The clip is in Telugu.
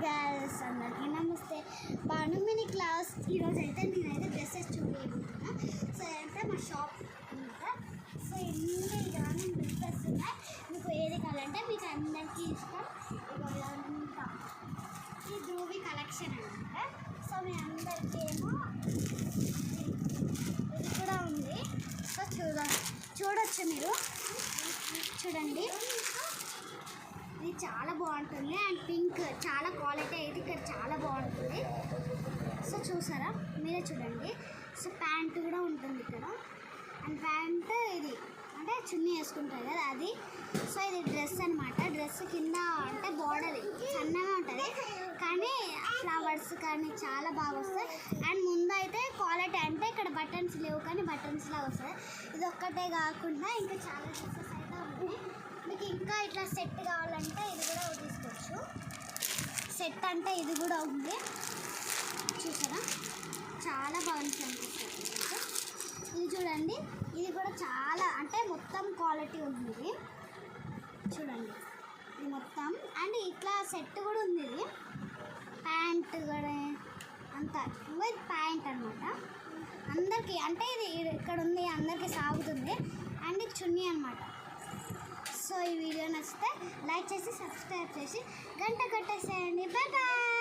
గర్ల్స్ అందరికీ నమస్తే. Bhanu mini class. ఈరోజు అయితే నేనైతే డ్రెస్సెస్ చూడబోతున్నా. సో అంటే మా షాప్ అనమాట. సో ఎన్ని కానీ డ్రెస్సెస్ ఉన్నాయి. మీకు ఏది కావాలంటే మీకు అందరికీ ఇష్టం ఇదంతా ఈ ధ్రువి కలెక్షన్ అనమాట. సో మీ అందరికీ ఏమో ఇది కూడా ఉంది. సో చూడొచ్చు మీరు చూడండి. ఇది చాలా బాగుంటుంది అండ్ పింక్ చాలా క్వాలిటీ అయితే ఇక్కడ చాలా బాగుంటుంది. సో చూసారా మీరే చూడండి. సో ప్యాంట్ కూడా ఉంటుంది ఇక్కడ అండ్ ప్యాంట్ ఇది అంటే చున్నీ వేసుకుంటారు కదా అది. సో ఇది డ్రెస్ అనమాట. డ్రెస్ కింద అంటే బార్డర్ సన్నగా ఉంటుంది కానీ ఫ్లవర్స్ కానీ చాలా బాగా వస్తాయి. అండ్ ముందు అయితే క్వాలిటీ అంటే ఇక్కడ బటన్స్ లేవు కానీ బటన్స్లా వస్తాయి. ఇది ఒక్కటే కాకుండా ఇంకా చాలా డ్రెస్సెస్ అయితే ఉన్నాయి. మీకు ఇంకా ఇట్లా సెట్ కావాలంటే ఇది కూడా తీసుకోవచ్చు. సెట్ అంటే ఇది కూడా ఉంది చూసారా, చాలా బాగుంది అనిపిస్తుంది. ఇది చూడండి, ఇది కూడా చాలా అంటే మొత్తం క్వాలిటీ ఉంది చూడండి. ఇది మొత్తం అండ్ ఇట్లా సెట్ కూడా ఉంది. ఇది ప్యాంట్ కూడా అంతా ఇది ప్యాంట్ అనమాట. అందరికీ అంటే ఇది ఇక్కడ ఉంది అందరికీ సాగుతుంది. అండ్ ఇది చున్నీ అనమాట. సో ఈ వీడియో నచ్చితే లైక్ చేసి సబ్స్క్రైబ్ చేసి గంట కొట్టేసేయండి. Bye bye.